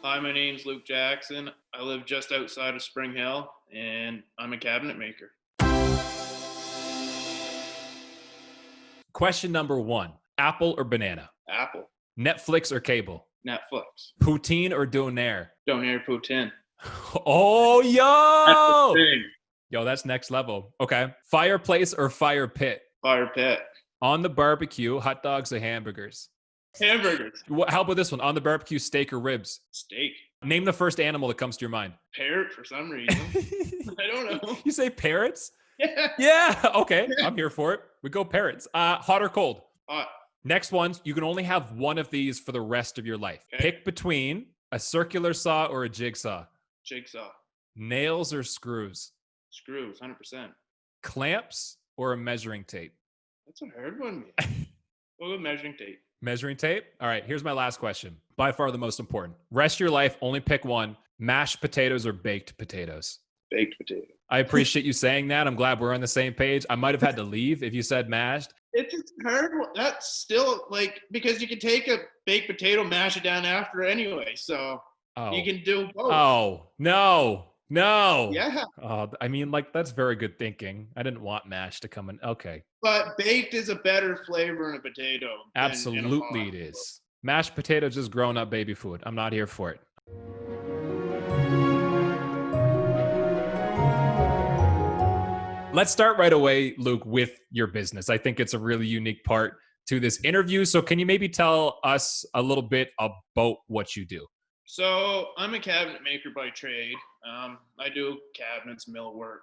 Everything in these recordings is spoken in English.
Hi, my name's Luke Jackson. I live just outside of Spring Hill, and I'm a cabinet maker. Question number one, Apple or banana? Apple, Netflix or cable? Netflix, Poutine or Donair? Donair, Poutine. Oh, That's the yo! thing. Yo, that's next level. Okay. Fireplace or fire pit? Fire pit, On the barbecue, hot dogs or hamburgers? hamburgers, How about this one? On the barbecue, steak or ribs? steak, Name the first animal that comes to your mind. parrot for some reason. I don't know. You say parrots? Yeah, Yeah. Okay. I'm here for it. We go parrots. Hot or cold? hot. Next ones, you can only have one of these for the rest of your life. Okay. Pick between a circular saw or a jigsaw. Jigsaw, Nails or screws. screws, 100%. Clamps or a measuring tape. That's a hard one. Man. We'll go measuring tape. Measuring tape. All right, here's my last question. By far the most important. Rest of your life, only pick one. Mashed potatoes or baked potatoes. Baked potato. I appreciate you saying that. I'm glad we're on the same page. I might have had to leave if you said mashed. It's just hard. That's still like, because you can take a baked potato, mash it down after anyway. So Oh. you can do both. Oh, no. Yeah. I mean, like, that's very good thinking. I didn't want mash to come in. Okay. But baked is a better flavor in a potato. than in a Absolutely pot. it is. Mashed potatoes is grown up baby food. I'm not here for it. Let's start right away, Luke, with your business. I think it's a really unique part to this interview. So can you maybe tell us a little bit about what you do? So I'm a cabinet maker by trade. I do cabinets, millwork,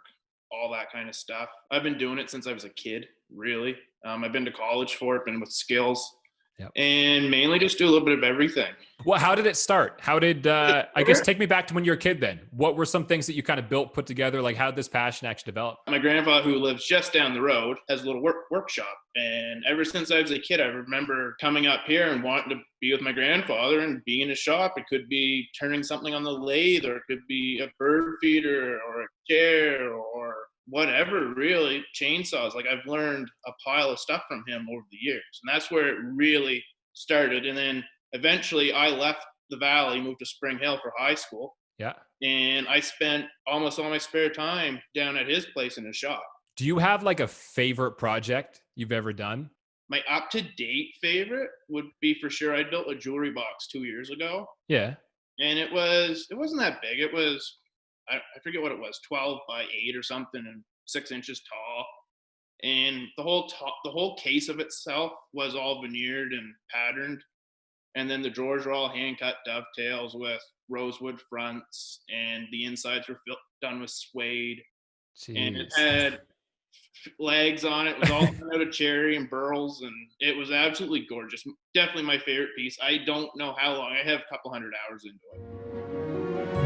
all that kind of stuff. I've been doing it since I was a kid, really. I've been to college for it, been with skills, Yep. and mainly just do a little bit of everything. Well, how did it start? How did, I guess, take me back to when you were a kid then. What were some things that you kind of built, put together? Like, how did this passion actually develop? My grandfather, who lives just down the road, has a little workshop. And ever since I was a kid, I remember coming up here and wanting to be with my grandfather and being in his shop. It could be turning something on the lathe, or it could be a bird feeder or a chair or whatever, really. Chainsaws. Like, I've learned a pile of stuff from him over the years. And that's where it really started. And then eventually I left the valley, moved to Spring Hill for high school. Yeah. And I spent almost all my spare time down at his place in his shop. Do you have like a favorite project you've ever done? My up-to-date favorite would be, for sure, I built a jewelry box 2 years ago. Yeah. And it wasn't that big. It was, I forget what it was, 12 by 8 or something, and 6 inches tall. And the whole case of itself was all veneered and patterned. And then the drawers were all hand-cut dovetails with rosewood fronts, and the insides were done with suede. Jeez. And it had legs on it. It was all done out of cherry and burls, and it was absolutely gorgeous. Definitely my favorite piece. I don't know how long. I have a couple hundred hours into it.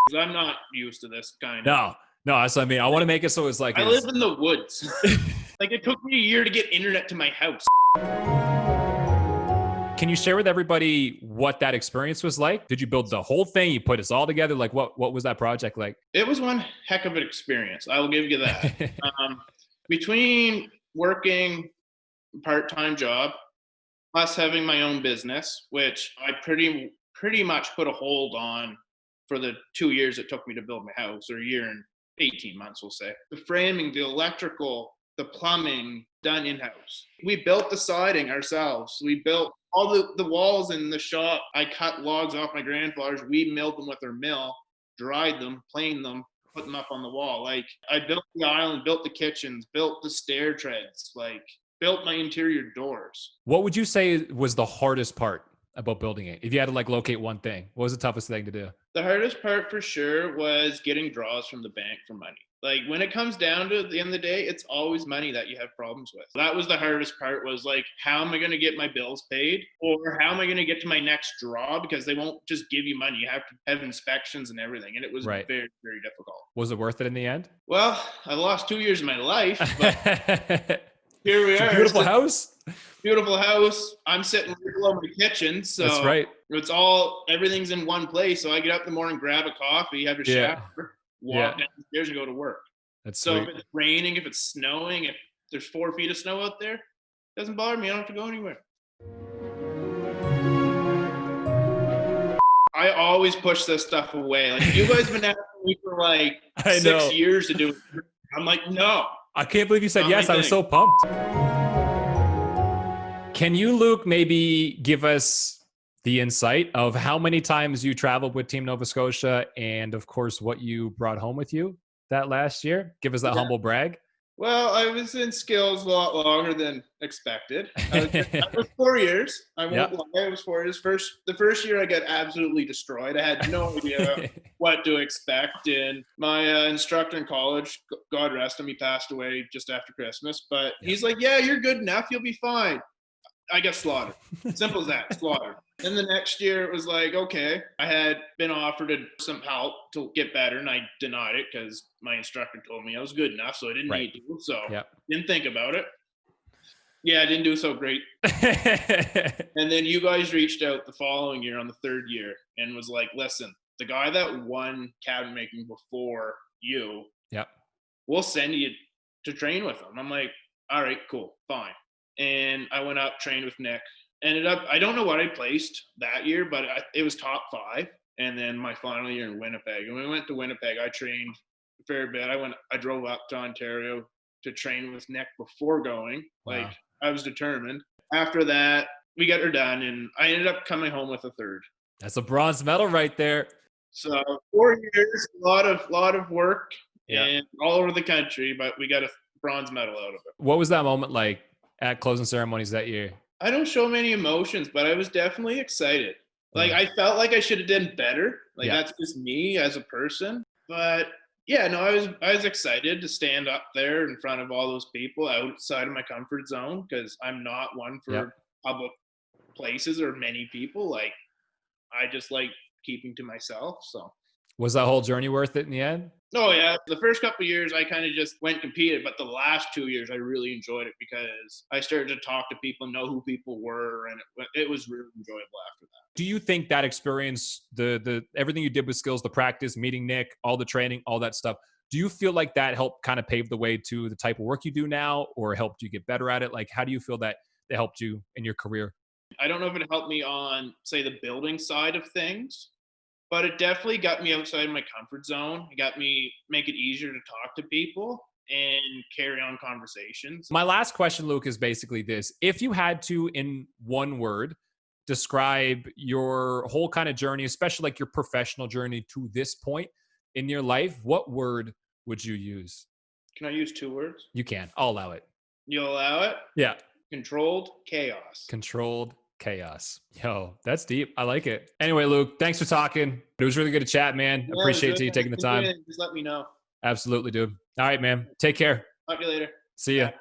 'Cause I'm not used to this kind of. No. That's what I mean. I want to make it so it's like I live in the woods. Like, it took me a year to get internet to my house. Can you share with everybody what that experience was like? Did you build the whole thing? You put us all together? Like, what was that project like? It was one heck of an experience. I will give you that. Between working a part-time job, plus having my own business, which I pretty much put a hold on for the 2 years it took me to build my house, or a year and 18 months, we'll say. The framing, the electrical, the plumbing, done in-house. We built the siding ourselves. We built all the walls in the shop. I cut logs off my grandfather's. We milled them with our mill, dried them, planed them, put them up on the wall. Like, I built the island, built the kitchens, built the stair treads, like, built my interior doors. What would you say was the hardest part about building it? If you had to like locate one thing, what was the toughest thing to do? The hardest part, for sure, was getting draws from the bank for money. Like, when it comes down to the end of the day, it's always money that you have problems with. That was the hardest part, was like, how am I going to get my bills paid? Or how am I going to get to my next draw? Because they won't just give you money. You have to have inspections and everything. And it was Right. very, very difficult. Was it worth it in the end? Well, I lost 2 years of my life, but here we It's a are. beautiful house. Beautiful house. I'm sitting right below my kitchen. So That's right. everything's in one place. So I get up in the morning, grab a coffee, have a shower, walk downstairs and go to work. That's So sweet. if it's raining, if it's snowing, if there's 4 feet of snow out there, it doesn't bother me. I don't have to go anywhere. I always push this stuff away. Like, you guys have been asking me for like I know. 6 years to do it. I'm like, no. I can't believe you said Not yes. my I was thing. so pumped. Can you, Luke, maybe give us the insight of how many times you traveled with Team Nova Scotia and, of course, what you brought home with you that last year? Give us that humble brag. Well, I was in skills a lot longer than expected. I was 4 years. I won't lie. I was 4 years. The first year I got absolutely destroyed. I had no idea what to expect. And my instructor in college, God rest him, he passed away just after Christmas. But he's like, yeah, you're good enough. You'll be fine. I got slaughtered. Simple as that, slaughtered. Then the next year it was like, okay, I had been offered some help to get better, and I denied it because my instructor told me I was good enough, so I didn't need to. So didn't think about it. Yeah, I didn't do so great. And then you guys reached out the following year on the third year and was like, listen, the guy that won Cabinetmaking before you, we'll send you to train with him. I'm like, all right, cool, fine. And I went up, trained with Nick. Ended up, I don't know what I placed that year, but it was top 5. And then my final year in Winnipeg. And when we went to Winnipeg, I trained a fair bit. I drove up to Ontario to train with Nick before going. Like, I was determined. After that, we got her done, and I ended up coming home with a third. That's a bronze medal right there. So 4 years, a lot of work, and all over the country, but we got a bronze medal out of it. What was that moment like at closing ceremonies that year? I don't show many emotions, but I was definitely excited. Like, I felt like I should have done better. Like, that's just me as a person. But yeah, no, I was excited to stand up there in front of all those people outside of my comfort zone, because I'm not one for public places or many people. Like, I just like keeping to myself. So was that whole journey worth it in the end? Oh, yeah. The first couple of years, I kind of just went and competed. But the last 2 years, I really enjoyed it because I started to talk to people, know who people were, and it was really enjoyable after that. Do you think that experience, the everything you did with skills, the practice, meeting Nick, all the training, all that stuff, do you feel like that helped kind of pave the way to the type of work you do now, or helped you get better at it? Like, how do you feel that it helped you in your career? I don't know if it helped me on, say, the building side of things, but it definitely got me outside my comfort zone. It got me make it easier to talk to people and carry on conversations. My last question, Luke, is basically this. If you had to, in one word, describe your whole kind of journey, especially like your professional journey to this point in your life, what word would you use? Can I use 2 words? You can. I'll allow it. You'll allow it? Yeah. Controlled chaos. Controlled chaos. Yo, that's deep. I like it. Anyway, Luke, thanks for talking. It was really good to chat, man. Yeah, appreciate you taking the time. Just let me know. Absolutely, dude. All right, man. Take care. Talk to you later. See ya. Bye.